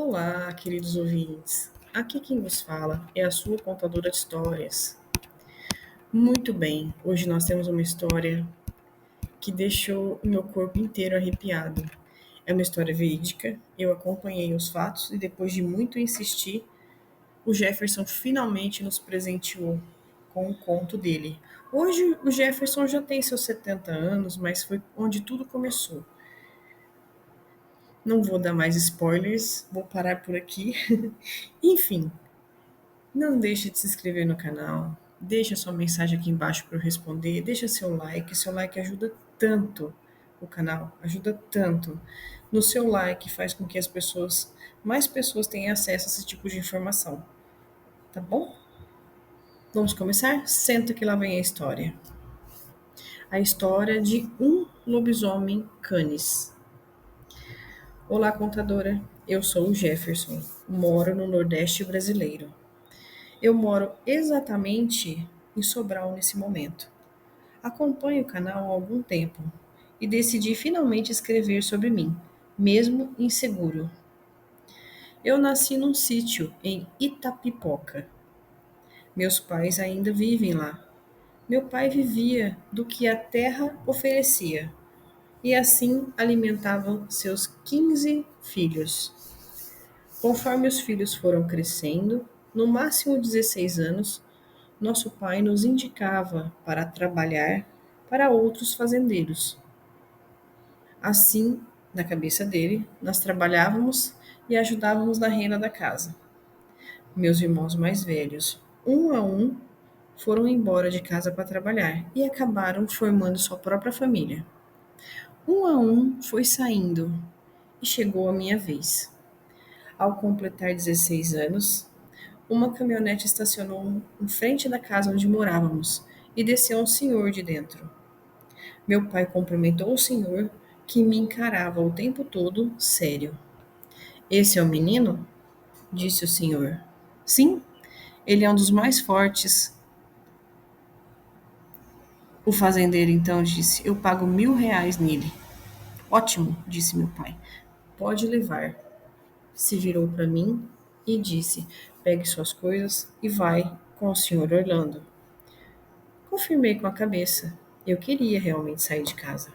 Olá, queridos ouvintes. Aqui quem vos fala é a sua contadora de histórias. Muito bem, hoje nós temos uma história que deixou o meu corpo inteiro arrepiado. É uma história verídica, eu acompanhei os fatos e depois de muito insistir, o Jefferson finalmente nos presenteou com o conto dele. Hoje o Jefferson já tem seus 70 anos, mas foi onde tudo começou. Não vou dar mais spoilers, vou parar por aqui. Enfim, não deixe de se inscrever no canal, deixa sua mensagem aqui embaixo para eu responder, deixa seu like ajuda tanto o canal, ajuda tanto. No seu like faz com que mais pessoas tenham acesso a esse tipo de informação, tá bom? Vamos começar? Senta que lá vem a história. A história de um lobisomem canis. Olá, contadora. Eu sou o Jefferson, moro no Nordeste brasileiro. Eu moro exatamente em Sobral nesse momento. Acompanho o canal há algum tempo e decidi finalmente escrever sobre mim, mesmo inseguro. Eu nasci num sítio em Itapipoca. Meus pais ainda vivem lá. Meu pai vivia do que a terra oferecia e assim alimentava seus 15 filhos. Conforme os filhos foram crescendo, no máximo 16 anos, nosso pai nos indicava para trabalhar para outros fazendeiros. Assim, na cabeça dele, nós trabalhávamos e ajudávamos na renda da casa. Meus irmãos mais velhos, um a um, foram embora de casa para trabalhar e acabaram formando sua própria família. Um a um foi saindo e chegou a minha vez. Ao completar 16 anos, uma caminhonete estacionou em frente da casa onde morávamos e desceu um senhor de dentro. Meu pai cumprimentou o senhor, que me encarava o tempo todo sério. Esse é o menino? Disse o senhor. Sim, ele é um dos mais fortes. O fazendeiro então disse: Eu pago R$ 1.000 nele. Ótimo, disse meu pai. Pode levar. Se virou para mim e disse: Pegue suas coisas e vai com o senhor Orlando. Confirmei com a cabeça. Eu queria realmente sair de casa.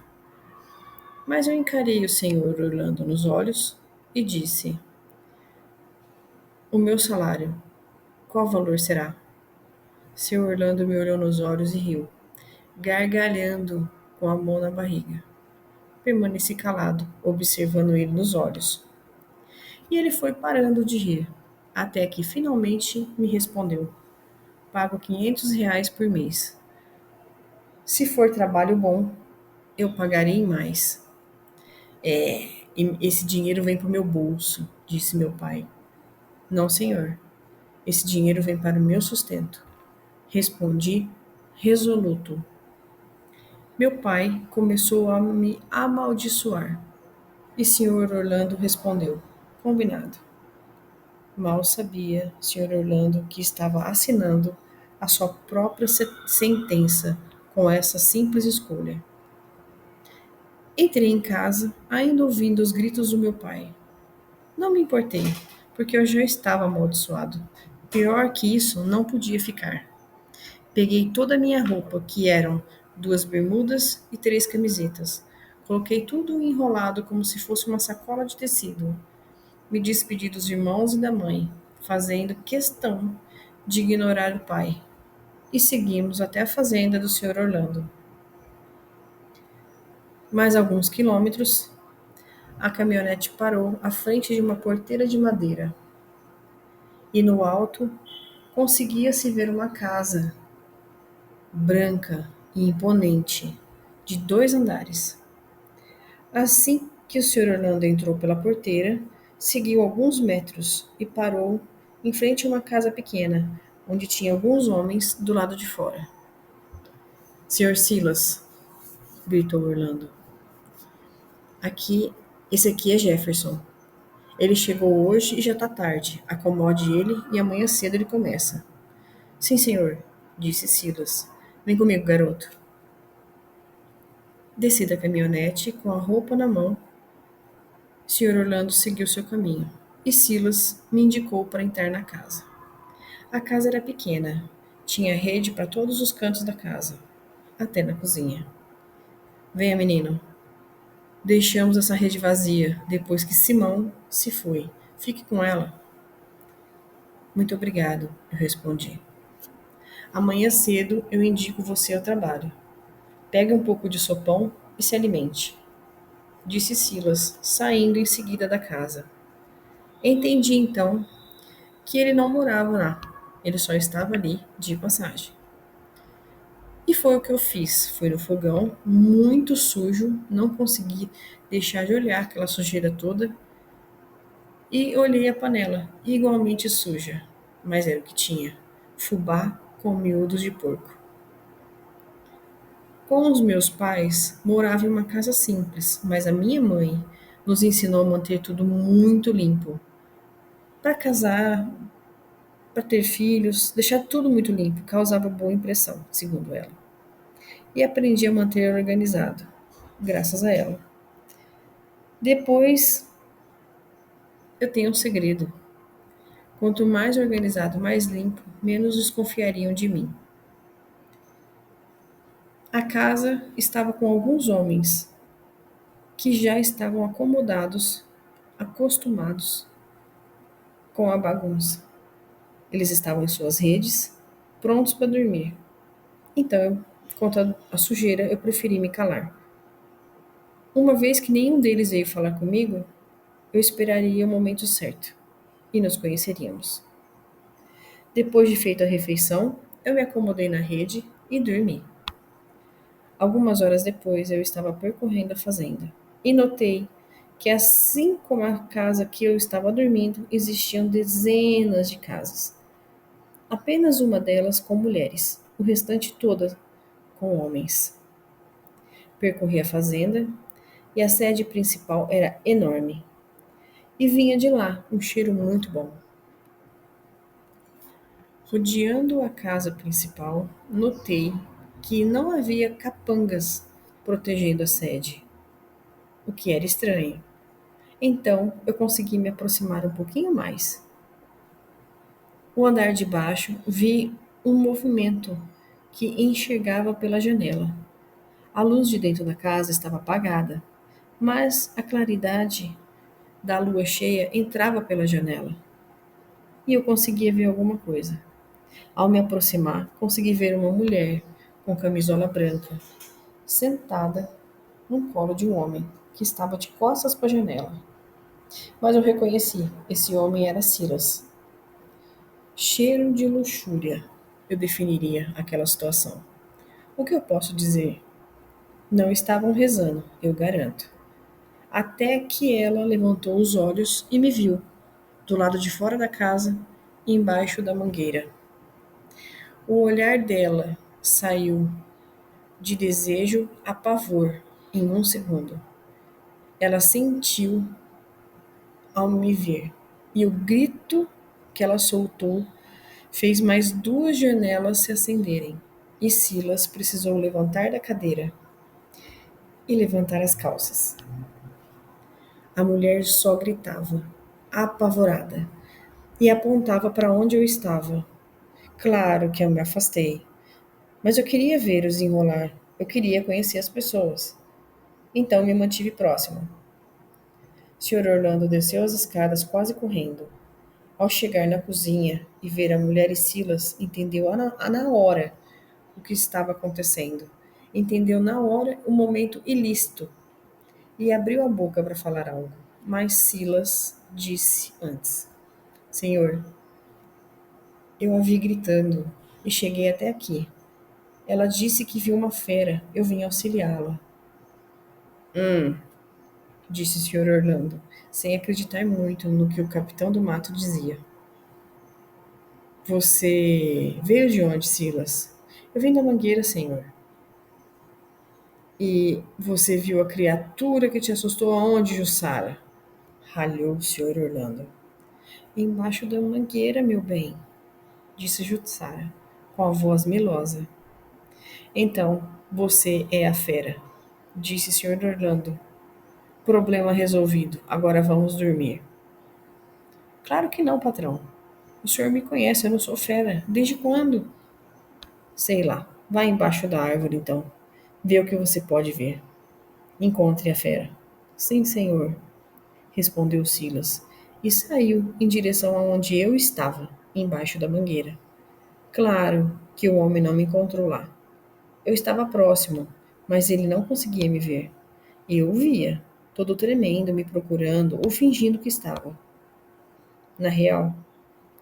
Mas eu encarei o senhor Orlando nos olhos e disse: O meu salário, qual valor será? Seu Orlando me olhou nos olhos e riu, gargalhando com a mão na barriga. Permaneci calado, observando ele nos olhos. E ele foi parando de rir, até que finalmente me respondeu: Pago R$ 500 por mês. Se for trabalho bom, eu pagarei mais. E esse dinheiro vem para o meu bolso, disse meu pai. Não, senhor. Esse dinheiro vem para o meu sustento. Respondi, resoluto. Meu pai começou a me amaldiçoar. E senhor Orlando respondeu, combinado. Mal sabia, senhor Orlando, que estava assinando a sua própria sentença com essa simples escolha. Entrei em casa, ainda ouvindo os gritos do meu pai. Não me importei, porque eu já estava amaldiçoado. Pior que isso, não podia ficar. Peguei toda a minha roupa, que eram 2 bermudas e 3 camisetas. Coloquei tudo enrolado como se fosse uma sacola de tecido. Me despedi dos irmãos e da mãe, fazendo questão de ignorar o pai. E seguimos até a fazenda do Sr. Orlando. Mais alguns quilômetros, a caminhonete parou à frente de uma porteira de madeira. E no alto, conseguia-se ver uma casa branca e imponente, de 2 andares. Assim que o Sr. Orlando entrou pela porteira, seguiu alguns metros e parou em frente a uma casa pequena, onde tinha alguns homens do lado de fora. Sr. Silas, gritou Orlando. Esse aqui é Jefferson. Ele chegou hoje e já está tarde. Acomode ele e amanhã cedo ele começa. Sim, senhor, disse Silas. Vem comigo, garoto. Desci da caminhonete com a roupa na mão. Sr. Orlando seguiu seu caminho. e Silas me indicou para entrar na casa. A casa era pequena, tinha rede para todos os cantos da casa, até na cozinha. Venha, menino. Deixamos essa rede vazia depois que Simão se foi. Fique com ela. Muito obrigado, eu respondi. Amanhã cedo eu indico você ao trabalho. Pegue um pouco de sopão e se alimente, disse Silas, saindo em seguida da casa. Entendi então que ele não morava lá, ele só estava ali de passagem. E foi o que eu fiz. Fui no fogão, muito sujo, não consegui deixar de olhar aquela sujeira toda e olhei a panela, igualmente suja, mas era o que tinha: fubá com miúdos de porco. Com os meus pais, morava em uma casa simples, mas a minha mãe nos ensinou a manter tudo muito limpo. Para casar, para ter filhos, deixar tudo muito limpo causava boa impressão, segundo ela. E aprendi a manter organizado, graças a ela. Depois, eu tenho um segredo. Quanto mais organizado, mais limpo, menos desconfiariam de mim. A casa estava com alguns homens que já estavam acomodados, acostumados com a bagunça. Eles estavam em suas redes, prontos para dormir. Então, quanto à sujeira, eu preferi me calar. Uma vez que nenhum deles veio falar comigo, eu esperaria o momento certo e nos conheceríamos. Depois de feita a refeição, eu me acomodei na rede e dormi. Algumas horas depois, eu estava percorrendo a fazenda e notei que, assim como a casa que eu estava dormindo, existiam dezenas de casas. Apenas uma delas com mulheres, o restante toda com homens. Percorri a fazenda e a sede principal era enorme e vinha de lá um cheiro muito bom. Rodeando a casa principal, notei que não havia capangas protegendo a sede, o que era estranho. Então eu consegui me aproximar um pouquinho mais. No andar de baixo, vi um movimento que enxergava pela janela. A luz de dentro da casa estava apagada, mas a claridade da lua cheia entrava pela janela e eu conseguia ver alguma coisa. Ao me aproximar, consegui ver uma mulher com camisola branca, sentada no colo de um homem que estava de costas para a janela. Mas eu reconheci, esse homem era Silas. Cheiro de luxúria, eu definiria aquela situação. O que eu posso dizer? Não estavam rezando, eu garanto. Até que ela levantou os olhos e me viu, do lado de fora da casa, embaixo da mangueira. O olhar dela saiu de desejo a pavor em um segundo. Ela sentiu ao me ver, e o grito que ela soltou fez mais duas janelas se acenderem, e Silas precisou levantar da cadeira e levantar as calças. A mulher só gritava, apavorada, e apontava para onde eu estava. Claro que eu me afastei, mas eu queria ver o desenrolar, eu queria conhecer as pessoas. Então me mantive próximo. Sr. Orlando desceu as escadas quase correndo. Ao chegar na cozinha e ver a mulher e Silas, entendeu na hora o que estava acontecendo. Entendeu na hora o momento ilícito e abriu a boca para falar algo. Mas Silas disse antes: Senhor, eu a vi gritando e cheguei até aqui. Ela disse que viu uma fera. Eu vim auxiliá-la. Disse o Sr. Orlando, sem acreditar muito no que o capitão do mato dizia. Você veio de onde, Silas? Eu vim da mangueira, senhor. E você viu a criatura que te assustou aonde, Jussara? Ralhou o Sr. Orlando. Embaixo da mangueira, meu bem, disse Jussara, com a voz melosa. Então, você é a fera, disse o Sr. Orlando. Problema resolvido. Agora vamos dormir. Claro que não, patrão. O senhor me conhece, eu não sou fera. Desde quando? Sei lá. Vá embaixo da árvore, então. Vê o que você pode ver. Encontre a fera. Sim, senhor, respondeu Silas, e saiu em direção aonde eu estava, embaixo da mangueira. Claro que o homem não me encontrou lá. Eu estava próximo, mas ele não conseguia me ver. Eu o via, todo tremendo, me procurando ou fingindo que estava. Na real,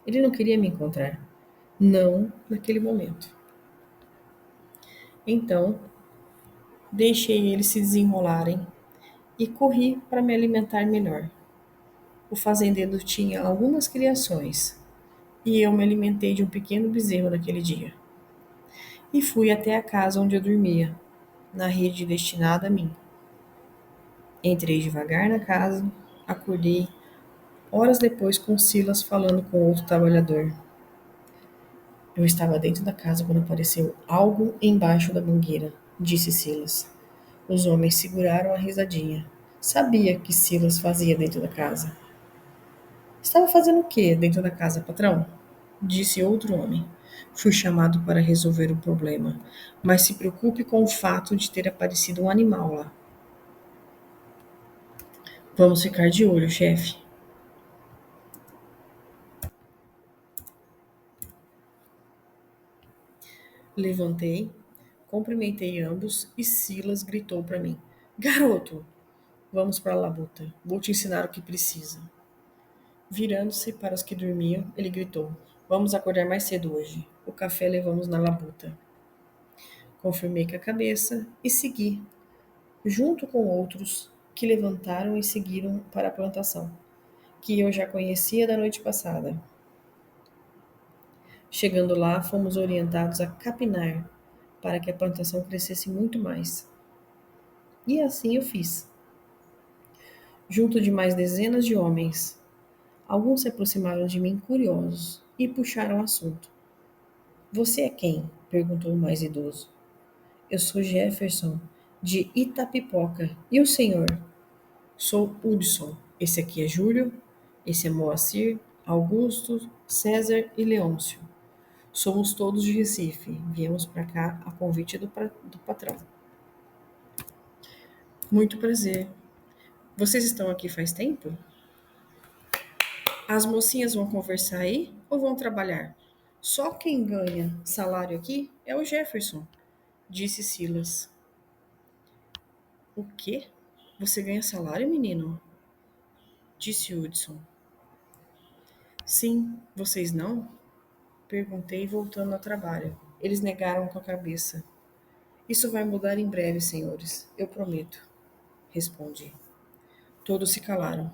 ele não queria me encontrar. Não naquele momento. Então, deixei eles se desenrolarem e corri para me alimentar melhor. O fazendeiro tinha algumas criações e eu me alimentei de um pequeno bezerro naquele dia. E fui até a casa onde eu dormia, na rede destinada a mim. Entrei devagar na casa, acordei horas depois com Silas falando com outro trabalhador. Eu estava dentro da casa quando apareceu algo embaixo da mangueira, disse Silas. Os homens seguraram a risadinha. Sabia que Silas fazia dentro da casa. Estava fazendo o quê dentro da casa, patrão? Disse outro homem. Fui chamado para resolver o problema, mas se preocupe com o fato de ter aparecido um animal lá. Vamos ficar de olho, chefe. Levantei, cumprimentei ambos e Silas gritou para mim: Garoto, vamos para a labuta. Vou te ensinar o que precisa. Virando-se para os que dormiam, ele gritou: Vamos acordar mais cedo hoje. O café levamos na labuta. Confirmei com a cabeça e segui, junto com outros que levantaram e seguiram para a plantação, que eu já conhecia da noite passada. Chegando lá, fomos orientados a capinar para que a plantação crescesse muito mais. E assim eu fiz, junto de mais dezenas de homens. Alguns se aproximaram de mim curiosos e puxaram o assunto. Você é quem? Perguntou o mais idoso. Eu sou Jefferson, de Itapipoca. E o senhor? Sou Hudson. Esse aqui é Júlio. Esse é Moacir, Augusto, César e Leôncio. Somos todos de Recife. Viemos para cá a convite do patrão. Muito prazer. Vocês estão aqui faz tempo? As mocinhas vão conversar aí ou vão trabalhar? Só quem ganha salário aqui é o Jefferson, disse Silas. O quê? Você ganha salário, menino? Disse Hudson. Sim, vocês não? Perguntei, voltando ao trabalho. Eles negaram com a cabeça. Isso vai mudar em breve, senhores. Eu prometo. Respondi. Todos se calaram,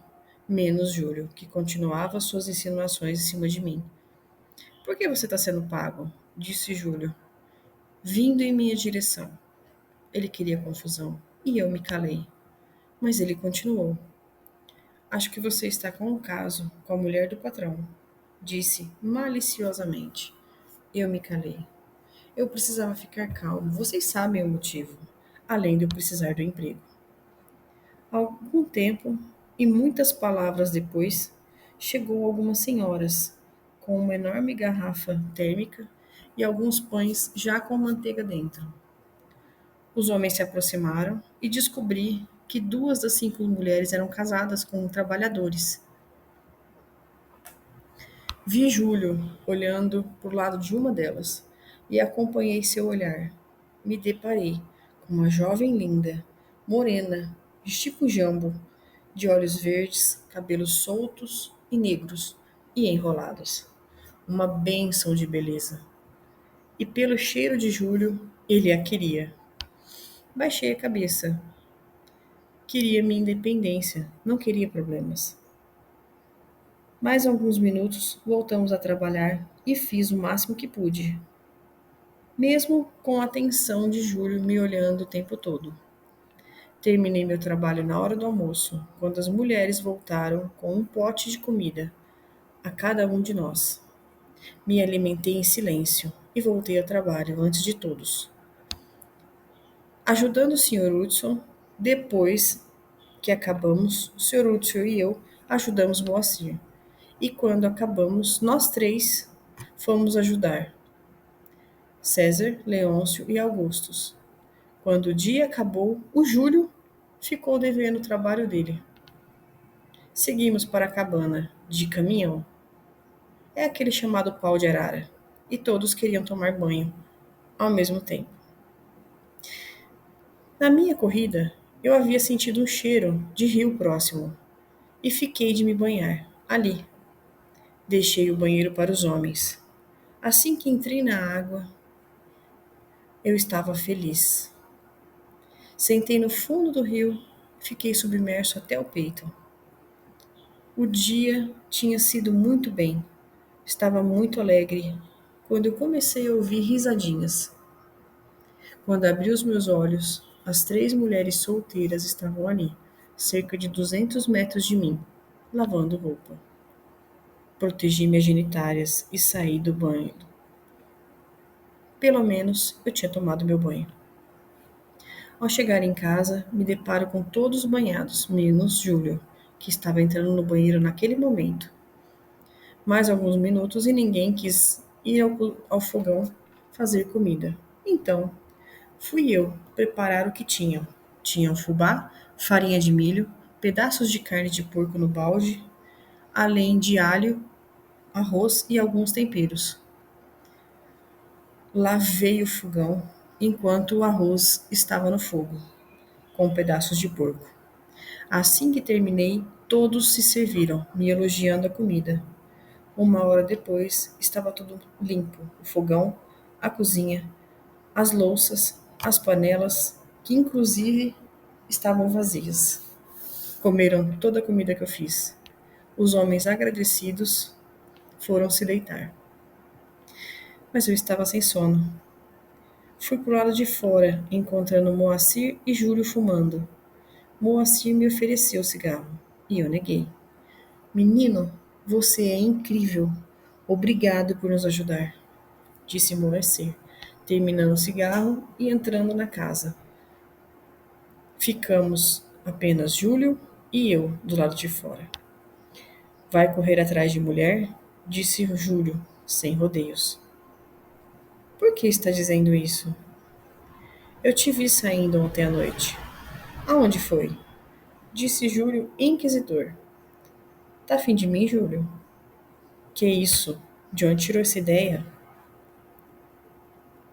menos Júlio, que continuava suas insinuações em cima de mim. Por que você está sendo pago? Disse Júlio, vindo em minha direção. Ele queria confusão, e eu me calei. Mas ele continuou. Acho que você está com um caso com a mulher do patrão, disse maliciosamente. Eu me calei. Eu precisava ficar calmo, vocês sabem o motivo, além de eu precisar do emprego. Algum tempo e muitas palavras depois, chegou algumas senhoras com uma enorme garrafa térmica e alguns pães já com manteiga dentro. Os homens se aproximaram e descobri que 2 das 5 mulheres eram casadas com trabalhadores. Vi Júlio olhando para o lado de uma delas e acompanhei seu olhar. Me deparei com uma jovem linda, morena, de tipo jambo, de olhos verdes, cabelos soltos e negros e enrolados. Uma bênção de beleza. E pelo cheiro de Júlio, ele a queria. Baixei a cabeça. Queria minha independência, não queria problemas. Mais alguns minutos, voltamos a trabalhar e fiz o máximo que pude, mesmo com a atenção de Júlio me olhando o tempo todo. Terminei meu trabalho na hora do almoço, quando as mulheres voltaram com um pote de comida a cada um de nós. Me alimentei em silêncio e voltei ao trabalho antes de todos, ajudando o Sr. Hudson. Depois que acabamos, o Sr. Hudson e eu ajudamos Moacir. E quando acabamos, nós três fomos ajudar César, Leôncio e Augustus. Quando o dia acabou, o Júlio ficou devendo o trabalho dele. Seguimos para a cabana de caminhão. É aquele chamado pau de arara. E todos queriam tomar banho ao mesmo tempo. Na minha corrida, eu havia sentido um cheiro de rio próximo e fiquei de me banhar ali. Deixei o banheiro para os homens. Assim que entrei na água, eu estava feliz. Sentei no fundo do rio, fiquei submerso até o peito. O dia tinha sido muito bem. Estava muito alegre quando eu comecei a ouvir risadinhas. Quando abri os meus olhos, as três mulheres solteiras estavam ali, cerca de 200 metros de mim, lavando roupa. Protegi minhas genitárias e saí do banho. Pelo menos eu tinha tomado meu banho. Ao chegar em casa, me deparo com todos banhados, menos Júlio, que estava entrando no banheiro naquele momento. Mais alguns minutos e ninguém quis ir ao fogão fazer comida. Então, fui eu preparar o que tinham. Tinham fubá, farinha de milho, pedaços de carne de porco no balde, além de alho, arroz e alguns temperos. Lavei o fogão enquanto o arroz estava no fogo, com pedaços de porco. Assim que terminei, todos se serviram, me elogiando a comida. Uma hora depois, estava tudo limpo: o fogão, a cozinha, as louças, as panelas, que inclusive estavam vazias. Comeram toda a comida que eu fiz. Os homens agradecidos foram se deitar. Mas eu estava sem sono. Fui pro lado de fora, encontrando Moacir e Júlio fumando. Moacir me ofereceu cigarro e eu neguei. Menino, você é incrível. Obrigado por nos ajudar, disse Moacir, terminando o cigarro e entrando na casa. Ficamos apenas Júlio e eu do lado de fora. Vai correr atrás de mulher? Disse Júlio, sem rodeios. Por que está dizendo isso? Eu te vi saindo ontem à noite. Aonde foi? Disse Júlio, inquisidor. Tá afim de mim, Júlio? Que isso? De onde tirou essa ideia?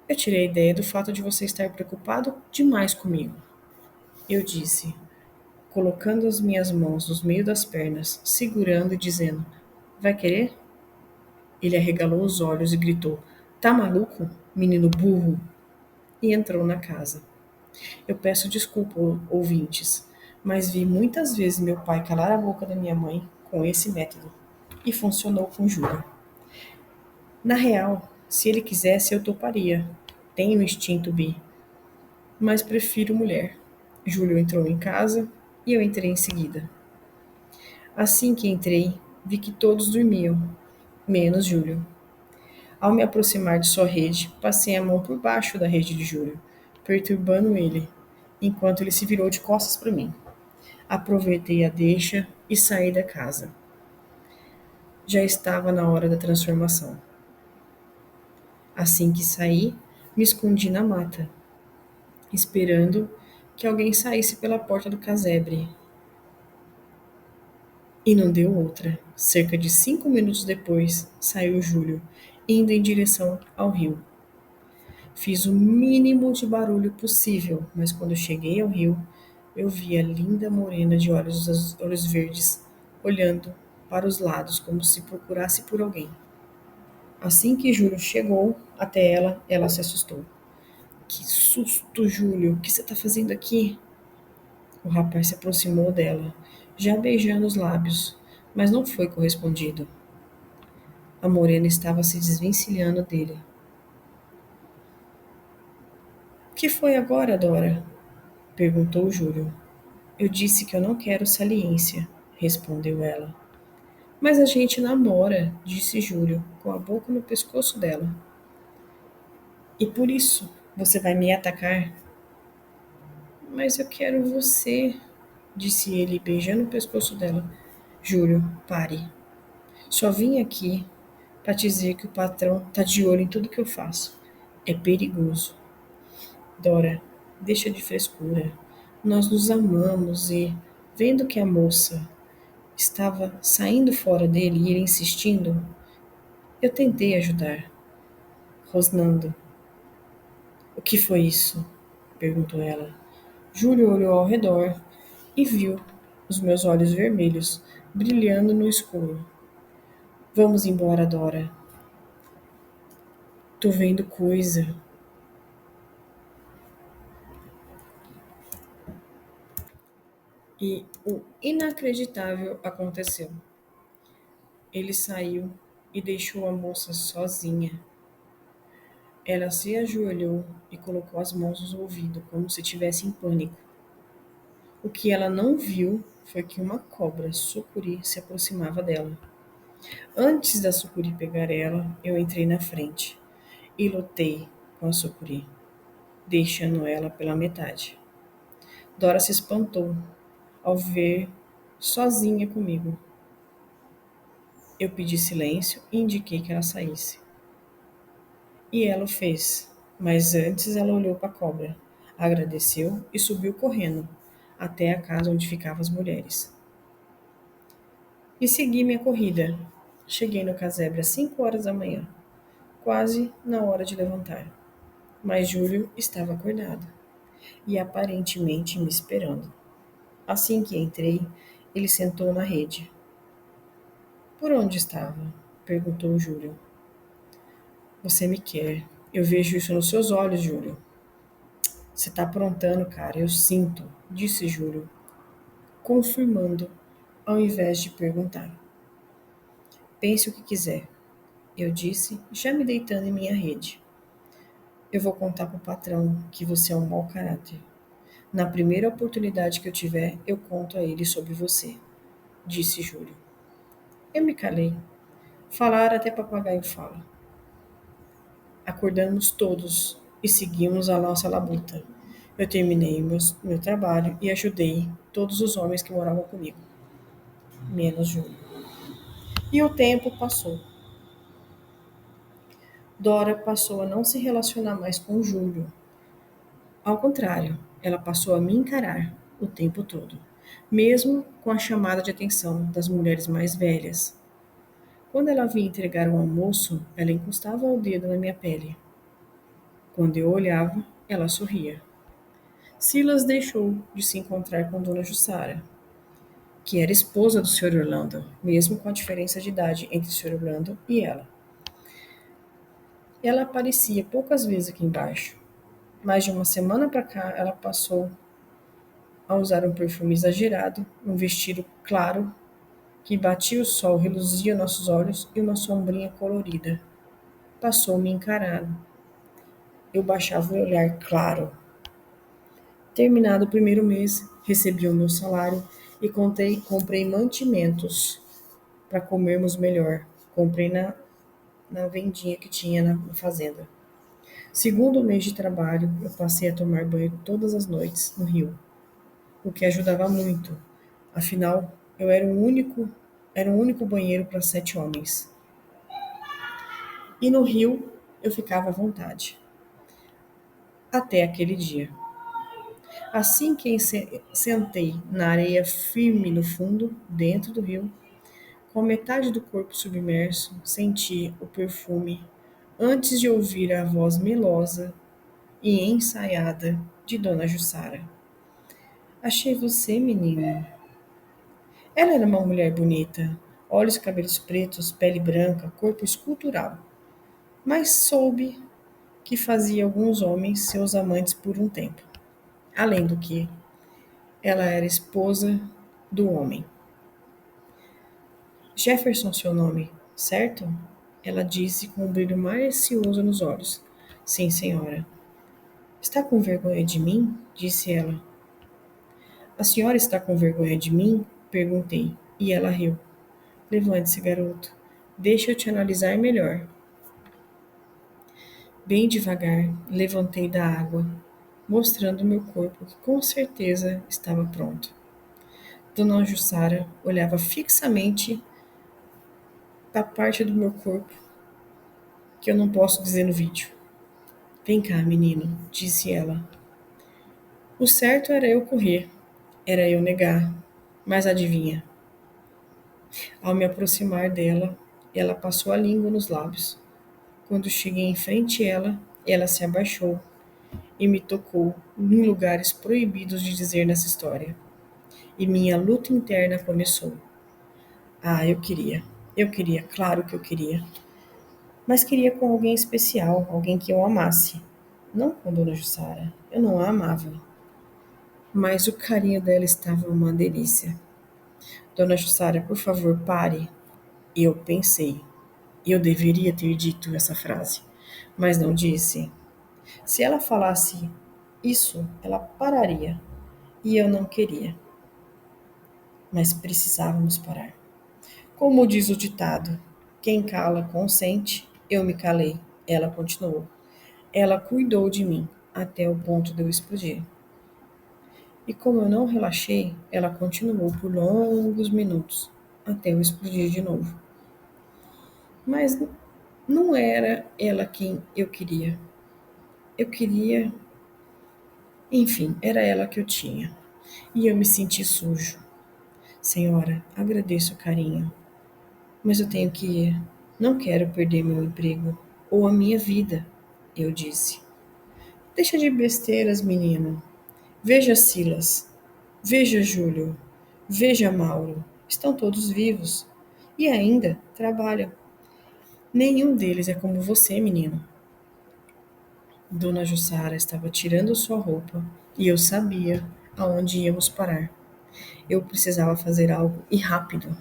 Eu tirei a ideia do fato de você estar preocupado demais comigo. Eu disse, colocando as minhas mãos nos meios das pernas, segurando e dizendo: Vai querer? Ele arregalou os olhos e gritou: Tá maluco, menino burro? E entrou na casa. Eu peço desculpa, ouvintes, mas vi muitas vezes meu pai calar a boca da minha mãe com esse método. E funcionou com Júlio. Na real, se ele quisesse, eu toparia. Tenho instinto bi, mas prefiro mulher. Júlio entrou em casa e eu entrei em seguida. Assim que entrei, vi que todos dormiam, menos Júlio. Ao me aproximar de sua rede, passei a mão por baixo da rede de Júlio, perturbando ele, enquanto ele se virou de costas para mim. Aproveitei a deixa e saí da casa. Já estava na hora da transformação. Assim que saí, me escondi na mata, esperando que alguém saísse pela porta do casebre. E não deu outra. Cerca de 5 minutos depois, saiu Júlio, indo em direção ao rio. Fiz o mínimo de barulho possível, mas quando cheguei ao rio, eu vi a linda morena de olhos verdes, olhando para os lados como se procurasse por alguém. Assim que Júlio chegou até ela, ela se assustou. Que susto, Júlio! O que você está fazendo aqui? O rapaz se aproximou dela, já beijando os lábios, mas não foi correspondido. A morena estava se desvencilhando dele. O que foi agora, Dora? Perguntou Júlio. Eu disse que eu não quero saliência, respondeu ela. Mas a gente namora, disse Júlio, com a boca no pescoço dela. E por isso você vai me atacar? Mas eu quero você, disse ele, beijando o pescoço dela. Júlio, pare. Só vim aqui para dizer que o patrão tá de olho em tudo que eu faço. É perigoso. Dora, deixa de frescura. Nós nos amamos e, vendo que a moça estava saindo fora dele e ele insistindo, eu tentei ajudar. Rosnando. O que foi isso? Perguntou ela. Júlio olhou ao redor e viu os meus olhos vermelhos brilhando no escuro. Vamos embora, Dora. Tô vendo coisa. E o inacreditável aconteceu. Ele saiu e deixou a moça sozinha. Ela se ajoelhou e colocou as mãos no ouvido, como se estivesse em pânico. O que ela não viu foi que uma cobra sucuri se aproximava dela. Antes da sucuri pegar ela, eu entrei na frente e lutei com a sucuri, deixando ela pela metade. Dora se espantou ao ver sozinha comigo. Eu pedi silêncio e indiquei que ela saísse. E ela o fez, mas antes ela olhou para a cobra, agradeceu e subiu correndo até a casa onde ficavam as mulheres. E segui minha corrida. Cheguei no casebre às 5 horas da manhã, quase na hora de levantar. Mas Júlio estava acordado e aparentemente me esperando. Assim que entrei, ele sentou na rede. Por onde estava? Perguntou Júlio. Você me quer. Eu vejo isso nos seus olhos, Júlio. Você tá aprontando, cara. Eu sinto, disse Júlio, confirmando, ao invés de perguntar. Pense o que quiser, eu disse, já me deitando em minha rede. Eu vou contar pro patrão que você é um mau caráter. Na primeira oportunidade que eu tiver, eu conto a ele sobre você, disse Júlio. Eu me calei. Falar até papagaio fala. Acordamos todos e seguimos a nossa labuta. Eu terminei meu trabalho e ajudei todos os homens que moravam comigo, menos Júlio. E o tempo passou. Dora passou a não se relacionar mais com Júlio. Ao contrário, ela passou a me encarar o tempo todo, mesmo com a chamada de atenção das mulheres mais velhas. Quando ela vinha entregar o almoço, ela encostava o dedo na minha pele. Quando eu olhava, ela sorria. Silas deixou de se encontrar com Dona Jussara, que era esposa do Sr. Orlando, mesmo com a diferença de idade entre o Sr. Orlando e ela. Ela aparecia poucas vezes aqui embaixo, mas de uma semana para cá ela passou a usar um perfume exagerado, um vestido claro que batia o sol, reluzia nossos olhos e uma sombrinha colorida. Passou me encarando. Eu baixava o olhar claro. Terminado o primeiro mês, recebi o meu salário e comprei mantimentos para comermos melhor. Comprei na vendinha que tinha na fazenda. Segundo mês de trabalho, eu passei a tomar banho todas as noites no rio, o que ajudava muito. Afinal, era o único banheiro para 7 homens. E no rio eu ficava à vontade. Até aquele dia. Assim que sentei na areia firme no fundo, dentro do rio, com metade do corpo submerso, senti o perfume antes de ouvir a voz melosa e ensaiada de Dona Jussara. Achei você, menino. Ela era uma mulher bonita, olhos e cabelos pretos, pele branca, corpo escultural. Mas soube que fazia alguns homens seus amantes por um tempo. Além do que, ela era esposa do homem. Jefferson, seu nome, certo? Ela disse com um brilho malicioso nos olhos. Sim, senhora. Está com vergonha de mim? Disse ela. A senhora está com vergonha de mim? Perguntei. E ela riu. Levante-se, garoto. Deixa eu te analisar melhor. Bem devagar, levantei da água, mostrando meu corpo que com certeza estava pronto. Dona Jussara olhava fixamente a parte do meu corpo que eu não posso dizer no vídeo. Vem cá, menino, disse ela. O certo era eu correr, era eu negar. Mas adivinha? Ao me aproximar dela, ela passou a língua nos lábios. Quando cheguei em frente a ela, ela se abaixou e me tocou em lugares proibidos de dizer nessa história. E minha luta interna começou. Ah, eu queria, claro que eu queria. Mas queria com alguém especial, alguém que eu amasse. Não com Dona Jussara, eu não a amava. Mas o carinho dela estava uma delícia. Dona Jussara, por favor, pare. Eu pensei, eu deveria ter dito essa frase, mas não disse. Se ela falasse isso, ela pararia. E eu não queria. Mas precisávamos parar. Como diz o ditado, quem cala consente, eu me calei. Ela continuou. Ela cuidou de mim até o ponto de eu explodir. E como eu não relaxei, ela continuou por longos minutos até eu explodir de novo. Mas não era ela quem eu queria. Eu queria, enfim, era ela que eu tinha. E eu me senti sujo. Senhora, agradeço o carinho, mas eu tenho que ir. Não quero perder meu emprego ou a minha vida, eu disse. Deixa de besteiras, menino. Veja Silas, veja Júlio, veja Mauro. Estão todos vivos e ainda trabalham. Nenhum deles é como você, menino. Dona Jussara estava tirando sua roupa e eu sabia aonde íamos parar. Eu precisava fazer algo e rápido.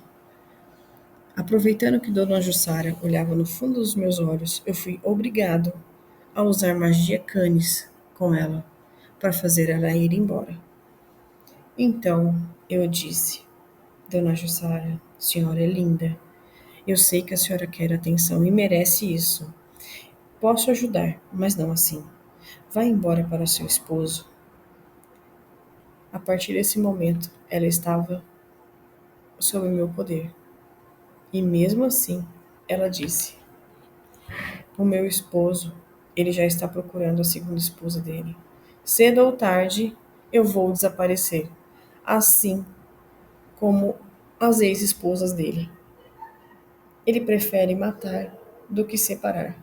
Aproveitando que Dona Jussara olhava no fundo dos meus olhos, eu fui obrigado a usar magia canis com ela para fazer ela ir embora. Então eu disse: Dona Jussara, a senhora é linda. Eu sei que a senhora quer atenção e merece isso. Posso ajudar, mas não assim. Vá embora para seu esposo. A partir desse momento, ela estava sob meu poder. E mesmo assim, ela disse: O meu esposo, ele já está procurando a segunda esposa dele. Cedo ou tarde, eu vou desaparecer, assim como as ex-esposas dele. Ele prefere matar do que separar.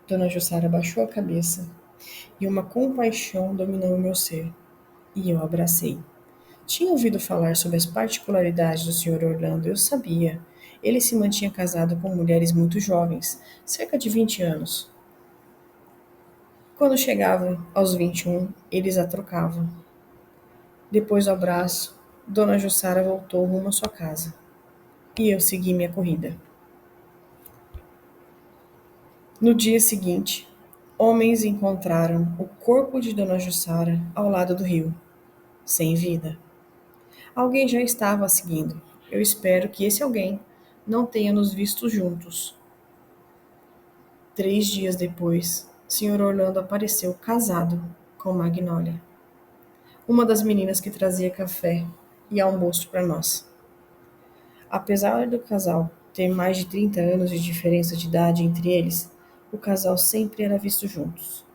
Dona Jussara baixou a cabeça e uma compaixão dominou o meu ser, e eu abracei. Tinha ouvido falar sobre as particularidades do Sr. Orlando, eu sabia. Ele se mantinha casado com mulheres muito jovens, cerca de 20 anos. Quando chegavam aos 21, eles a trocavam. Depois do abraço, Dona Jussara voltou rumo à sua casa, e eu segui minha corrida. No dia seguinte, homens encontraram o corpo de Dona Jussara ao lado do rio, sem vida. Alguém já estava a seguindo. Eu espero que esse alguém não tenha nos visto juntos. 3 dias depois, Sr. Orlando apareceu casado com Magnólia, uma das meninas que trazia café e almoço para nós. Apesar do casal ter mais de 30 anos de diferença de idade entre eles, o casal sempre era visto juntos.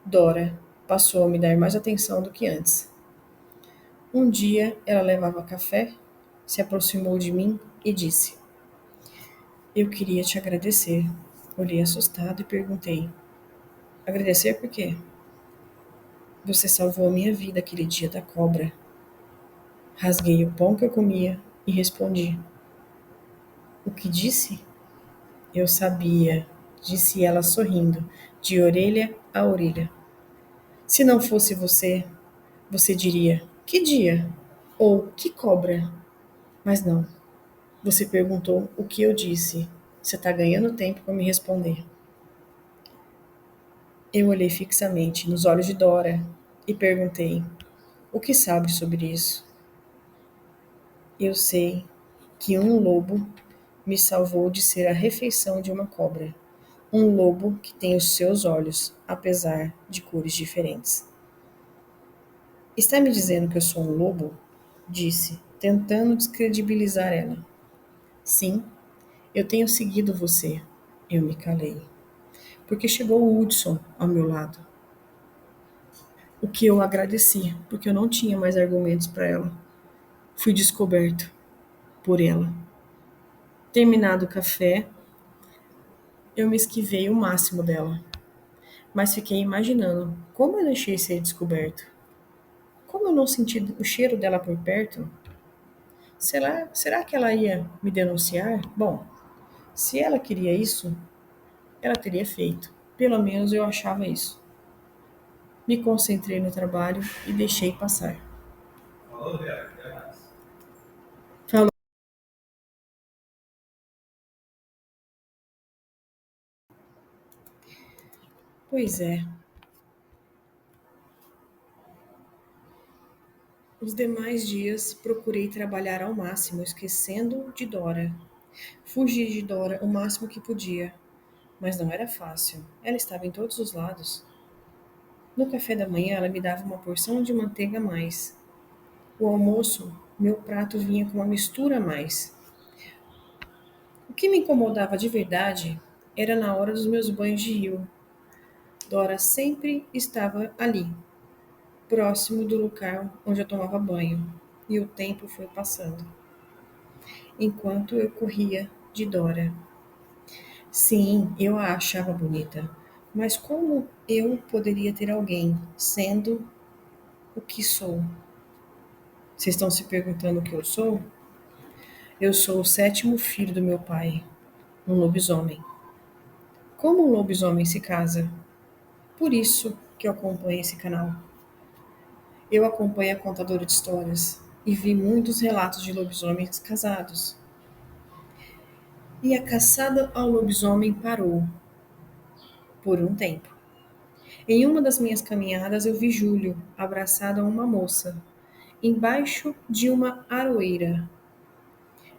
Dora passou a me dar mais atenção do que antes. Um dia ela levava café, se aproximou de mim e disse: Eu queria te agradecer. Olhei assustado e perguntei: Agradecer por quê? Você salvou a minha vida aquele dia da cobra. Rasguei o pão que eu comia e respondi: O que disse? Eu sabia, disse ela sorrindo, de orelha a orelha. Se não fosse você, você diria: Que dia? Ou que cobra? Mas não. Você perguntou o que eu disse. Você está ganhando tempo para me responder. Eu olhei fixamente nos olhos de Dora e perguntei: O que sabe sobre isso? Eu sei que um lobo me salvou de ser a refeição de uma cobra. Um lobo que tem os seus olhos, apesar de cores diferentes. Está me dizendo que eu sou um lobo? Disse, tentando descredibilizar ela. Sim, Eu tenho seguido você. Eu me calei, porque chegou o Hudson ao meu lado, o que eu agradeci, porque eu não tinha mais argumentos para ela. Fui descoberto por ela. Terminado o café, eu me esquivei o máximo dela, mas fiquei imaginando como eu deixei ser descoberto. Como eu não senti o cheiro dela por perto? Será que ela ia me denunciar? Bom, se ela queria isso, ela teria feito. Pelo menos eu achava isso. Me concentrei no trabalho e deixei passar. Falou. Pois é. Os demais dias procurei trabalhar ao máximo, esquecendo de Dora. Fugi de Dora o máximo que podia, mas não era fácil. Ela estava em todos os lados. No café da manhã, ela me dava uma porção de manteiga a mais. O almoço, meu prato vinha com uma mistura a mais. O que me incomodava de verdade era na hora dos meus banhos de rio. Dora sempre estava ali, próximo do local onde eu tomava banho, e o tempo foi passando, enquanto eu corria de Dora. Sim, eu a achava bonita, mas como eu poderia ter alguém sendo o que sou? Vocês estão se perguntando o que eu sou? Eu sou o sétimo filho do meu pai, um lobisomem. Como um lobisomem se casa? Por isso que eu acompanho esse canal. Eu acompanho a contadora de histórias e vi muitos relatos de lobisomens casados. E a caçada ao lobisomem parou por um tempo. Em uma das minhas caminhadas, eu vi Júlio abraçado a uma moça, embaixo de uma aroeira.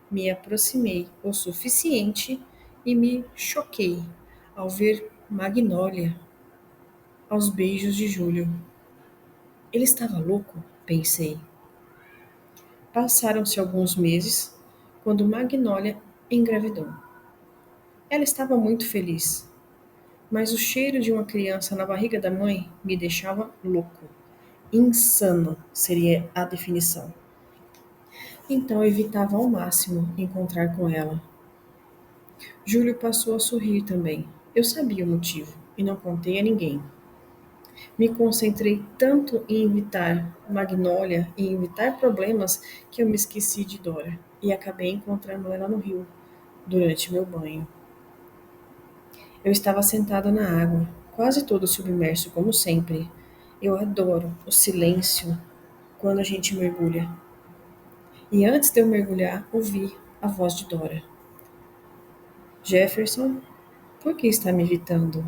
Me aproximei o suficiente e me choquei ao ver Magnólia aos beijos de Júlio. Ele estava louco, pensei. Passaram-se alguns meses quando Magnólia engravidou. Ela estava muito feliz, mas o cheiro de uma criança na barriga da mãe me deixava louco. Insano seria a definição. Então eu evitava ao máximo encontrar com ela. Júlio passou a sorrir também. Eu sabia o motivo e não contei a ninguém. Me concentrei tanto em evitar Magnólia e em evitar problemas que eu me esqueci de Dora e acabei encontrando ela no rio durante meu banho. Eu estava sentada na água, quase todo submerso como sempre. Eu adoro o silêncio quando a gente mergulha. E antes de eu mergulhar, ouvi a voz de Dora. Jefferson, por que está me evitando?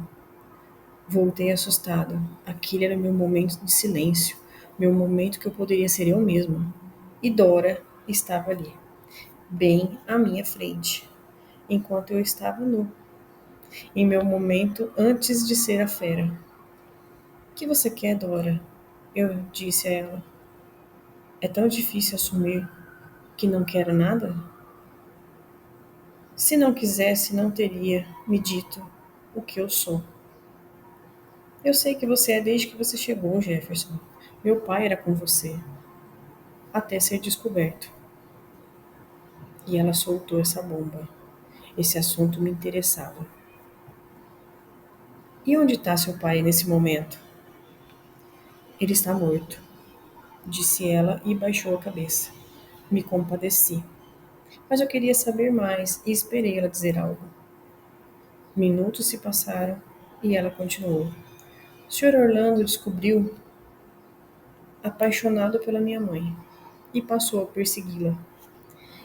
Voltei assustado. Aquele era meu momento de silêncio, meu momento que eu poderia ser eu mesma. E Dora estava ali, bem à minha frente, enquanto eu estava nu, em meu momento antes de ser a fera. O que você quer, Dora? Eu disse a ela. É tão difícil assumir que não quero nada? Se não quisesse, não teria me dito o que eu sou. Eu sei que você é desde que você chegou, Jefferson. Meu pai era com você, até ser descoberto. E ela soltou essa bomba. Esse assunto me interessava. E onde está seu pai nesse momento? Ele está morto, disse ela e baixou a cabeça. Me compadeci. Mas eu queria saber mais e esperei ela dizer algo. Minutos se passaram e ela continuou. O Sr. Orlando descobriu apaixonado pela minha mãe e passou a persegui-la.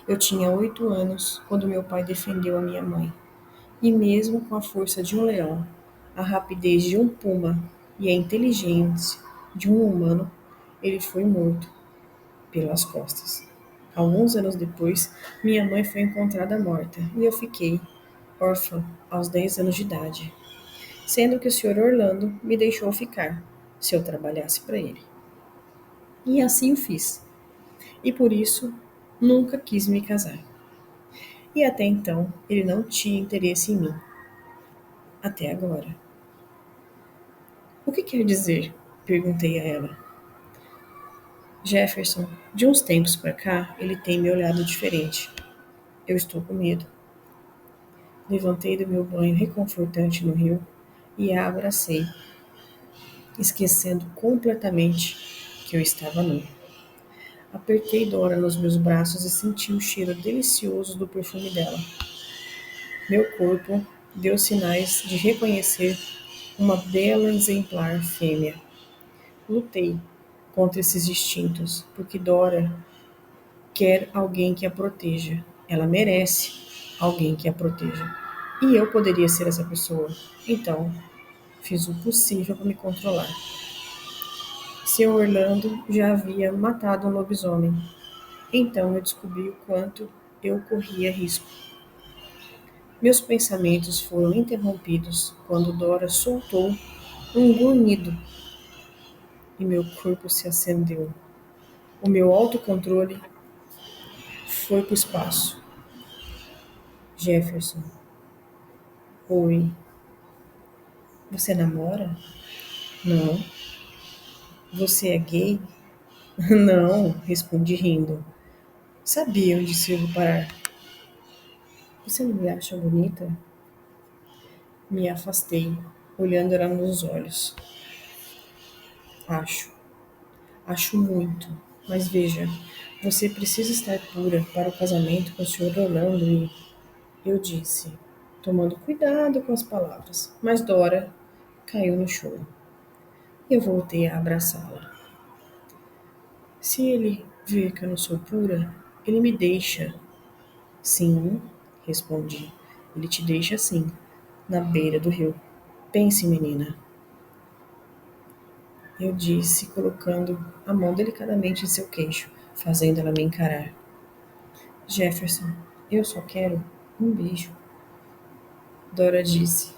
Eu tinha 8 anos quando meu pai defendeu a minha mãe. E mesmo com a força de um leão, a rapidez de um puma e a inteligência de um humano, ele foi morto pelas costas. Alguns anos depois, minha mãe foi encontrada morta e eu fiquei órfã aos 10 anos de idade, sendo que o Sr. Orlando me deixou ficar, se eu trabalhasse para ele. E assim o fiz. E por isso, nunca quis me casar. E até então, ele não tinha interesse em mim. Até agora. O que quer dizer? Perguntei a ela. Jefferson, de uns tempos para cá, ele tem me olhado diferente. Eu estou com medo. Levantei do meu banho reconfortante no rio e a abracei, esquecendo completamente que eu estava nu. Apertei Dora nos meus braços e senti o cheiro delicioso do perfume dela. Meu corpo deu sinais de reconhecer uma bela exemplar fêmea. Lutei contra esses instintos, porque Dora quer alguém que a proteja. Ela merece alguém que a proteja. E eu poderia ser essa pessoa. Então, fiz o possível para me controlar. Seu Orlando já havia matado um lobisomem. Então eu descobri o quanto eu corria risco. Meus pensamentos foram interrompidos quando Dora soltou um grunhido e meu corpo se acendeu. O meu autocontrole foi para o espaço. Jefferson, oi, você namora? Não. Você é gay? Não, respondi rindo. Sabia onde isso ia parar. Você não me acha bonita? Me afastei, olhando ela nos olhos. Acho. Acho muito. Mas veja, você precisa estar pura para o casamento com o Sr. Orlando e... Eu disse, tomando cuidado com as palavras. Mas Dora caiu no choro. Eu voltei a abraçá-la. Se ele vê que eu não sou pura, ele me deixa. Sim, respondi. Ele te deixa assim, na beira do rio. Pense, menina. Eu disse, colocando a mão delicadamente em seu queixo, fazendo ela me encarar. Jefferson, eu só quero um beijo. Dora disse,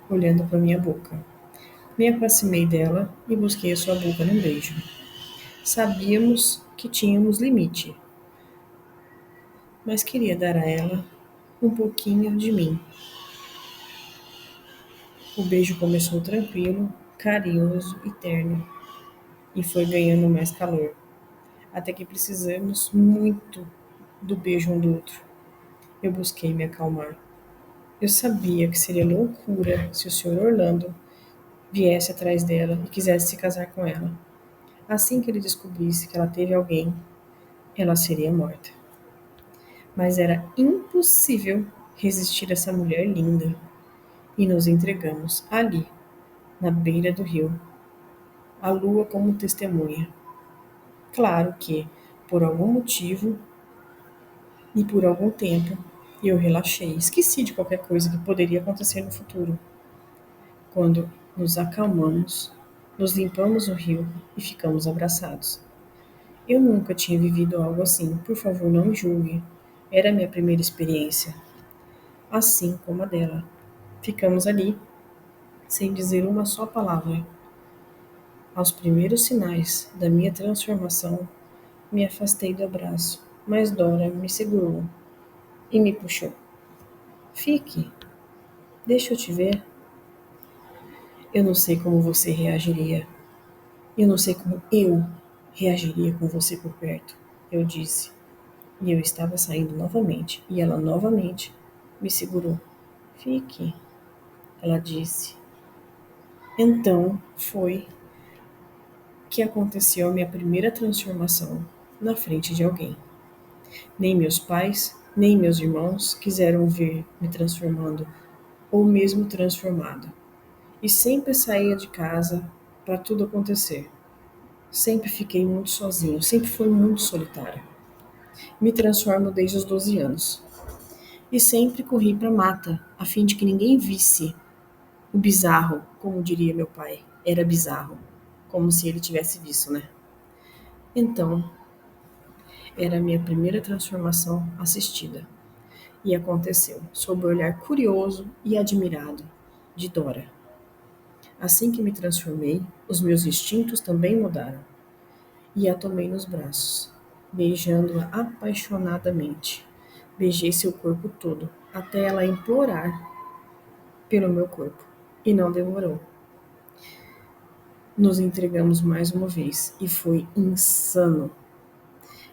olhando para minha boca. Me aproximei dela e busquei a sua boca num beijo. Sabíamos que tínhamos limite, mas queria dar a ela um pouquinho de mim. O beijo começou tranquilo, carinhoso e terno, e foi ganhando mais calor, até que precisamos muito do beijo um do outro. Eu busquei me acalmar. Eu sabia que seria loucura se o Sr. Orlando viesse atrás dela e quisesse se casar com ela. Assim que ele descobrisse que ela teve alguém, ela seria morta. Mas era impossível resistir a essa mulher linda. E nos entregamos ali, na beira do rio, a lua como testemunha. Claro que, por algum motivo e por algum tempo, eu relaxei, esqueci de qualquer coisa que poderia acontecer no futuro. Quando nos acalmamos, nos limpamos o rio e ficamos abraçados. Eu nunca tinha vivido algo assim, por favor, não me julgue. Era a minha primeira experiência, assim como a dela. Ficamos ali, sem dizer uma só palavra. Aos primeiros sinais da minha transformação, me afastei do abraço, mas Dora me segurou e me puxou. Fique, deixa eu te ver. Eu não sei como você reagiria. Eu não sei como eu reagiria com você por perto, eu disse. E eu estava saindo novamente, e ela novamente me segurou. Fique, ela disse. Então foi que aconteceu a minha primeira transformação na frente de alguém. Nem meus pais, nem meus irmãos quiseram ver me transformando, ou mesmo transformado. E sempre saía de casa para tudo acontecer. Sempre fiquei muito sozinho, sempre fui muito solitário. Me transformo desde os 12 anos. E sempre corri para a mata, a fim de que ninguém visse o bizarro, como diria meu pai. Era bizarro, como se ele tivesse visto, né? Então, era a minha primeira transformação assistida. E aconteceu, sob o olhar curioso e admirado de Dora. Assim que me transformei, os meus instintos também mudaram. E a tomei nos braços, beijando-a apaixonadamente. Beijei seu corpo todo, até ela implorar pelo meu corpo. E não demorou. Nos entregamos mais uma vez e foi insano,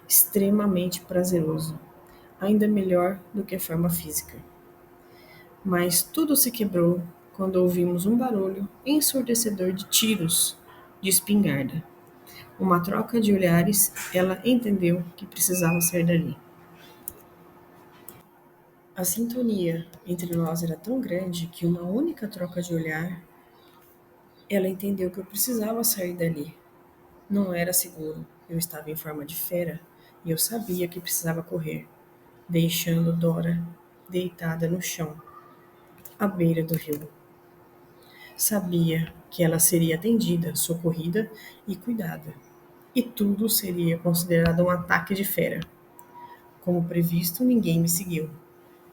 extremamente prazeroso, ainda melhor do que a forma física. Mas tudo se quebrou quando ouvimos um barulho ensurdecedor de tiros de espingarda. Uma troca de olhares, ela entendeu que precisava sair dali. A sintonia entre nós era tão grande que uma única troca de olhar, ela entendeu que eu precisava sair dali. Não era seguro. Eu estava em forma de fera e eu sabia que precisava correr, deixando Dora deitada no chão, à beira do rio. Sabia que ela seria atendida, socorrida e cuidada. E tudo seria considerado um ataque de fera. Como previsto, ninguém me seguiu.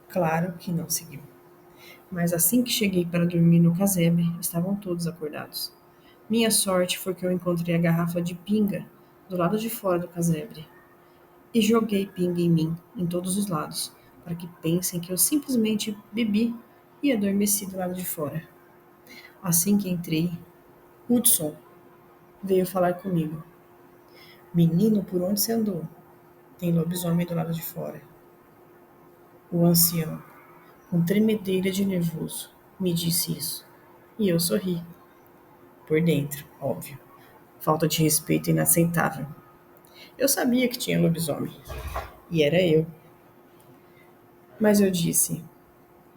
Claro que não seguiu. Mas assim que cheguei para dormir no casebre, estavam todos acordados. Minha sorte foi que eu encontrei a garrafa de pinga do lado de fora do casebre e joguei pinga em mim, em todos os lados, para que pensem que eu simplesmente bebi e adormeci do lado de fora. Assim que entrei, Hudson veio falar comigo. Menino, por onde você andou? Tem lobisomem do lado de fora. O ancião, com tremedeira de nervoso, me disse isso. E eu sorri. Por dentro, óbvio. Falta de respeito inaceitável. Eu sabia que tinha lobisomem. E era eu. Mas eu disse,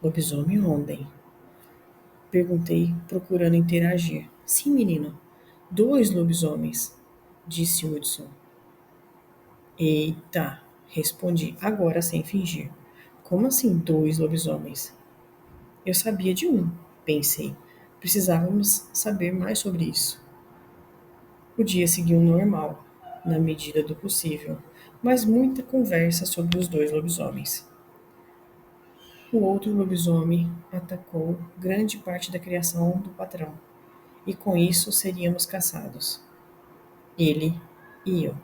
lobisomem ontem. Perguntei, procurando interagir. Sim, menino. 2 lobisomens, disse Hudson. Eita, respondi, agora sem fingir. Como assim 2 lobisomens? Eu sabia de um, pensei. Precisávamos saber mais sobre isso. O dia seguiu normal, na medida do possível, mas muita conversa sobre os 2 lobisomens. O outro lobisomem atacou grande parte da criação do patrão, e com isso seríamos caçados. Ele e eu.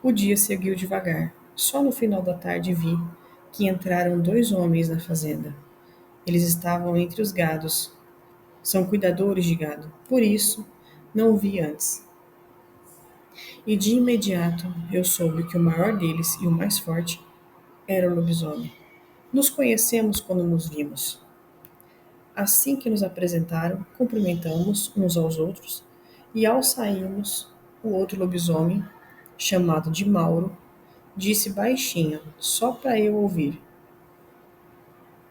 O dia seguiu devagar. Só no final da tarde vi que entraram 2 homens na fazenda. Eles estavam entre os gados. São cuidadores de gado. Por isso, não o vi antes. E de imediato eu soube que o maior deles e o mais forte era o lobisomem. Nos conhecemos quando nos vimos. Assim que nos apresentaram, cumprimentamos uns aos outros e ao sairmos, o outro lobisomem, chamado de Mauro, disse baixinho, só para eu ouvir: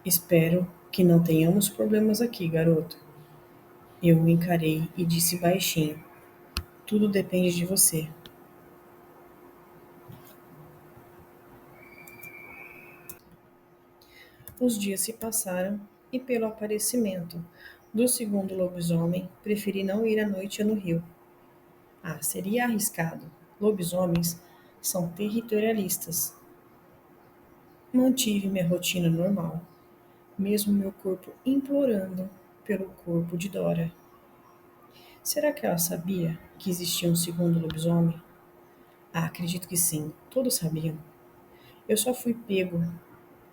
Espero que não tenhamos problemas aqui, garoto. Eu o encarei e disse baixinho: Tudo depende de você. Os dias se passaram e, pelo aparecimento do segundo lobisomem, preferi não ir à noite no rio. Ah, seria arriscado. Lobisomens são territorialistas. Mantive minha rotina normal, mesmo meu corpo implorando pelo corpo de Dora. Será que ela sabia que existia um segundo lobisomem? Ah, acredito que sim, todos sabiam. Eu só fui pego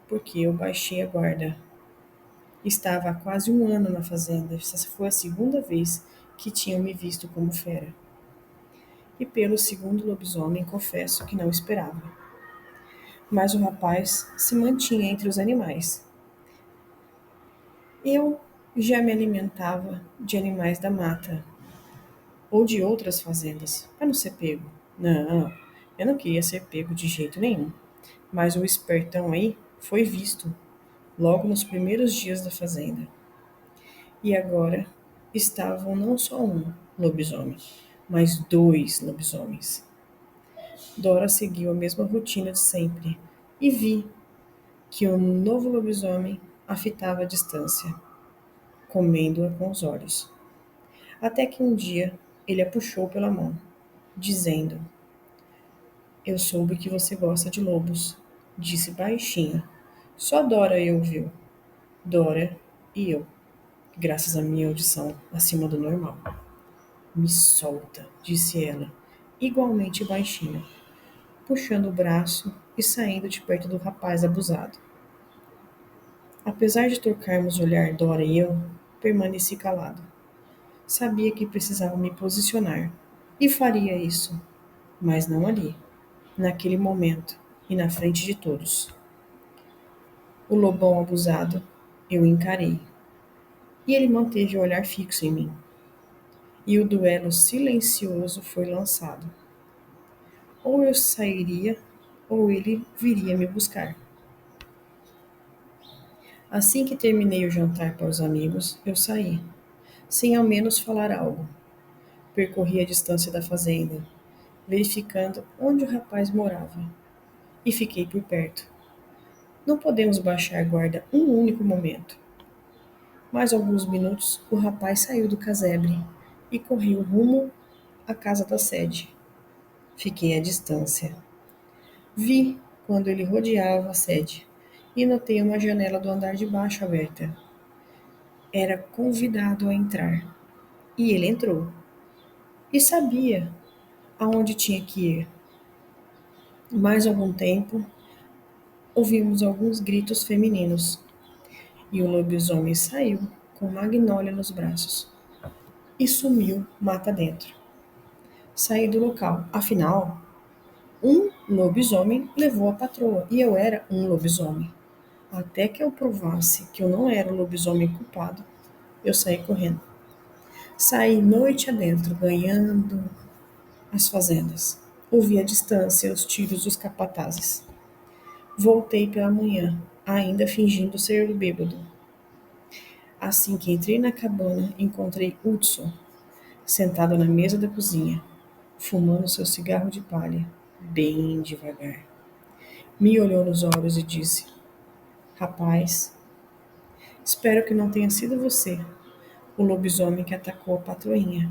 porque eu baixei a guarda. Estava há quase um ano na fazenda, essa foi a segunda vez que tinham me visto como fera. E pelo segundo lobisomem, confesso que não esperava. Mas o rapaz se mantinha entre os animais. Eu já me alimentava de animais da mata ou de outras fazendas, para não ser pego. Não, eu não queria ser pego de jeito nenhum. Mas o espertão aí foi visto logo nos primeiros dias da fazenda. E agora estavam não só um lobisomem, mas 2 lobisomens. Dora seguiu a mesma rotina de sempre e vi que o novo lobisomem a fitava à distância, comendo-a com os olhos. Até que um dia ele a puxou pela mão, dizendo: Eu soube que você gosta de lobos, disse baixinho. Só Dora e eu ouviu. Dora e eu, graças à minha audição acima do normal. Me solta, disse ela, igualmente baixinho, puxando o braço e saindo de perto do rapaz abusado. Apesar de trocarmos o olhar Dora e eu, permaneci calado. Sabia que precisava me posicionar e faria isso, mas não ali, naquele momento e na frente de todos. O lobão abusado, eu encarei, e ele manteve o olhar fixo em mim. E o duelo silencioso foi lançado. Ou eu sairia, ou ele viria me buscar. Assim que terminei o jantar para os amigos, eu saí, sem ao menos falar algo. Percorri a distância da fazenda, verificando onde o rapaz morava, e fiquei por perto. Não podemos baixar guarda um único momento. Mais alguns minutos, o rapaz saiu do casebre e correu rumo à casa da sede. Fiquei à distância. Vi quando ele rodeava a sede e notei uma janela do andar de baixo aberta. Era convidado a entrar e ele entrou. E sabia aonde tinha que ir. Mais algum tempo, ouvimos alguns gritos femininos e o lobisomem saiu com Magnólia nos braços e sumiu mata dentro. Saí do local, afinal, um lobisomem levou a patroa e eu era um lobisomem. Até que eu provasse que eu não era o lobisomem culpado, eu saí correndo. Saí noite adentro, ganhando as fazendas. Ouvi à distância os tiros dos capatazes. Voltei pela manhã, ainda fingindo ser bêbado. Assim que entrei na cabana, encontrei Hudson, sentado na mesa da cozinha, fumando seu cigarro de palha, bem devagar. Me olhou nos olhos e disse: Rapaz, espero que não tenha sido você, o lobisomem que atacou a patroinha.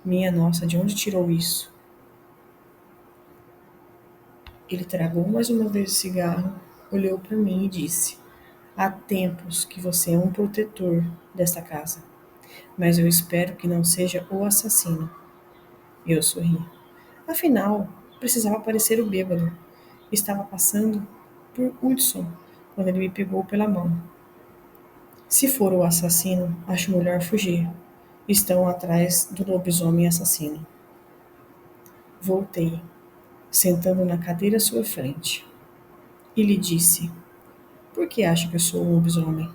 Minha nossa, de onde tirou isso? Ele tragou mais uma vez o cigarro, olhou para mim e disse: Há tempos que você é um protetor desta casa, mas eu espero que não seja o assassino. Eu sorri. Afinal, precisava parecer o bêbado. Estava passando por Hudson quando ele me pegou pela mão. Se for o assassino, acho melhor fugir. Estão atrás do lobisomem assassino. Voltei, sentando na cadeira à sua frente, e lhe disse: Por que acha que eu sou um lobisomem?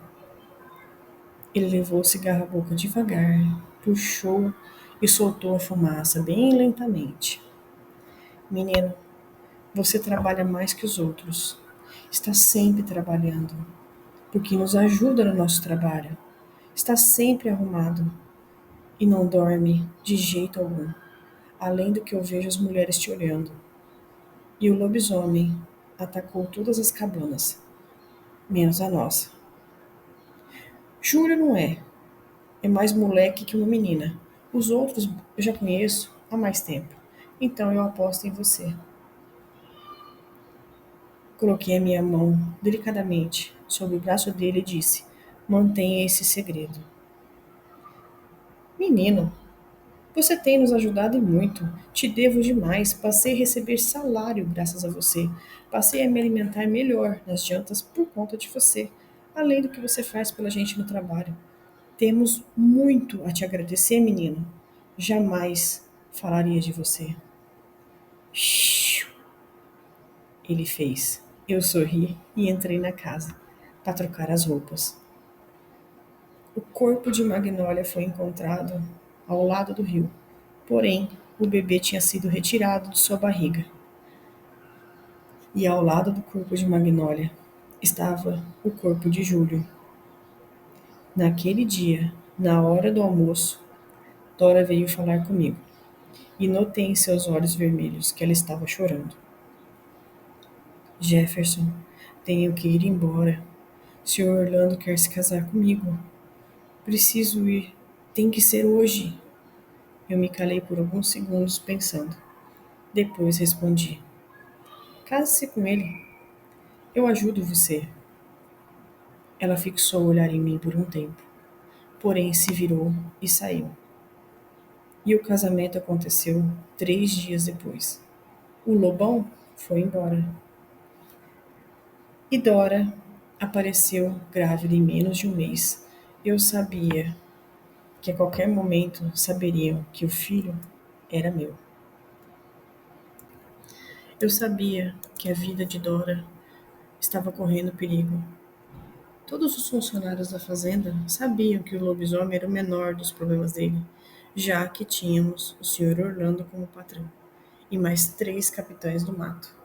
Ele levou o cigarro à boca devagar, puxou e soltou a fumaça bem lentamente. Menino, você trabalha mais que os outros. Está sempre trabalhando, porque nos ajuda no nosso trabalho. Está sempre arrumado e não dorme de jeito algum, além do que eu vejo as mulheres te olhando. E o lobisomem atacou todas as cabanas, menos a nossa. Júlio não é. É mais moleque que uma menina. Os outros eu já conheço há mais tempo. Então eu aposto em você. Coloquei a minha mão delicadamente sobre o braço dele e disse: Mantenha esse segredo. Menino, você tem nos ajudado e muito. Te devo demais. Passei a receber salário graças a você. Passei a me alimentar melhor nas jantas por conta de você, além do que você faz pela gente no trabalho. Temos muito a te agradecer, menino. Jamais falaria de você. Shhh, ele fez. Eu sorri e entrei na casa para trocar as roupas. O corpo de Magnólia foi encontrado ao lado do rio. Porém, o bebê tinha sido retirado de sua barriga. E ao lado do corpo de Magnólia estava o corpo de Júlio. Naquele dia, na hora do almoço, Dora veio falar comigo e notei em seus olhos vermelhos que ela estava chorando. Jefferson, tenho que ir embora. Sr. Orlando quer se casar comigo. Preciso ir. Tem que ser hoje. Eu me calei por alguns segundos pensando. Depois respondi: Case-se com ele. Eu ajudo você. Ela fixou o olhar em mim por um tempo, porém se virou e saiu. E o casamento aconteceu 3 dias depois. O lobão foi embora. E Dora apareceu grávida em menos de um mês. Eu sabia que a qualquer momento saberiam que o filho era meu. Eu sabia que a vida de Dora estava correndo perigo. Todos os funcionários da fazenda sabiam que o lobisomem era o menor dos problemas dele, já que tínhamos o Sr. Orlando como patrão e mais 3 capitães do mato.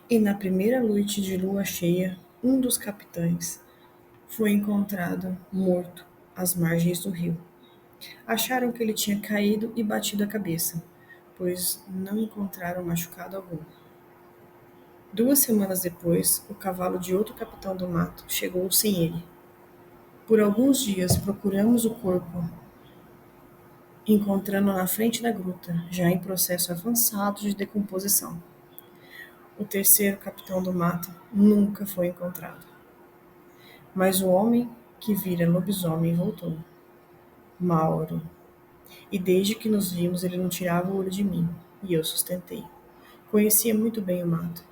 E na primeira noite de lua cheia, um dos capitães foi encontrado morto às margens do rio. Acharam que ele tinha caído e batido a cabeça, pois não encontraram machucado algum. 2 semanas depois, o cavalo de outro capitão do mato chegou sem ele. Por alguns dias procuramos o corpo, encontrando na frente da gruta, já em processo avançado de decomposição. O terceiro capitão do mato nunca foi encontrado. Mas o homem que vira lobisomem voltou. Mauro. E desde que nos vimos, ele não tirava o olho de mim, e eu sustentei. Conhecia muito bem o mato.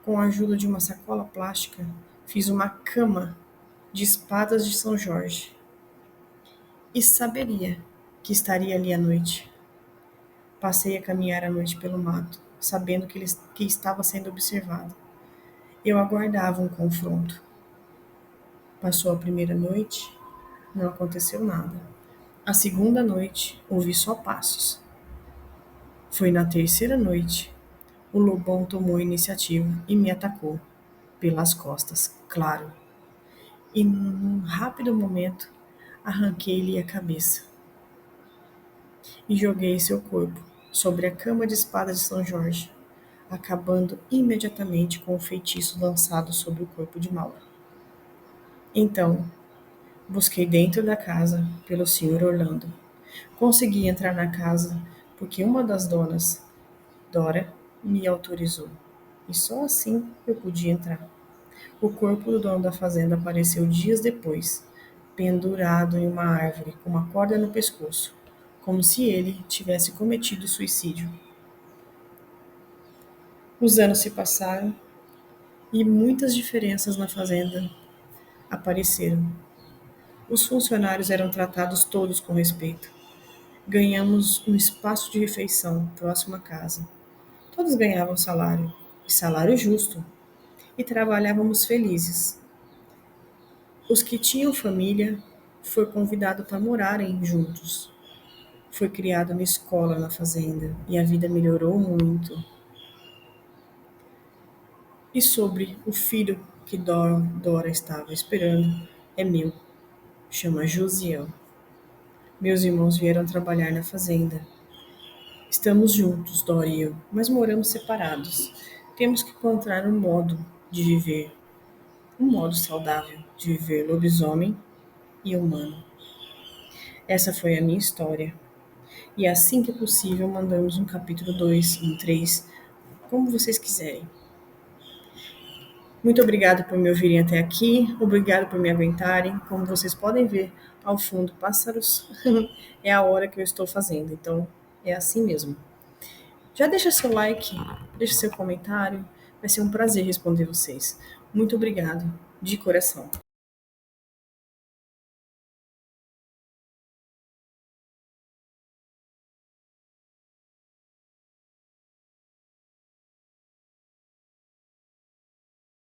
Com a ajuda de uma sacola plástica, fiz uma cama de espadas de São Jorge. E saberia que estaria ali à noite. Passei a caminhar à noite pelo mato, sabendo que estava sendo observado. Eu aguardava um confronto. Passou a primeira noite, não aconteceu nada. A segunda noite, ouvi só passos. Foi na terceira noite. O lobão tomou a iniciativa e me atacou. Pelas costas, claro. E num rápido momento, arranquei-lhe a cabeça e joguei seu corpo sobre a cama de espada de São Jorge, acabando imediatamente com o feitiço lançado sobre o corpo de Mauro. Então, busquei dentro da casa pelo Sr. Orlando. Consegui entrar na casa porque uma das donas, Dora, me autorizou. E só assim eu podia entrar. O corpo do dono da fazenda apareceu dias depois, pendurado em uma árvore com uma corda no pescoço, como se ele tivesse cometido suicídio. Os anos se passaram e muitas diferenças na fazenda apareceram. Os funcionários eram tratados todos com respeito. Ganhamos um espaço de refeição próximo à casa. Todos ganhavam salário, e salário justo, e trabalhávamos felizes. Os que tinham família foram convidados para morarem juntos. Foi criada uma escola na fazenda e a vida melhorou muito. E sobre o filho que Dora estava esperando, é meu, chama Josiel. Meus irmãos vieram trabalhar na fazenda. Estamos juntos, Dora e eu, mas moramos separados. Temos que encontrar um modo de viver, um modo saudável de viver lobisomem e humano. Essa foi a minha história. E assim que possível, mandamos um capítulo 2, um 3, como vocês quiserem. Muito obrigado por me ouvirem até aqui, obrigado por me aguentarem. Como vocês podem ver ao fundo, pássaros, é a hora que eu estou fazendo, então é assim mesmo. Já deixa seu like, deixa seu comentário, vai ser um prazer responder vocês. Muito obrigado, de coração.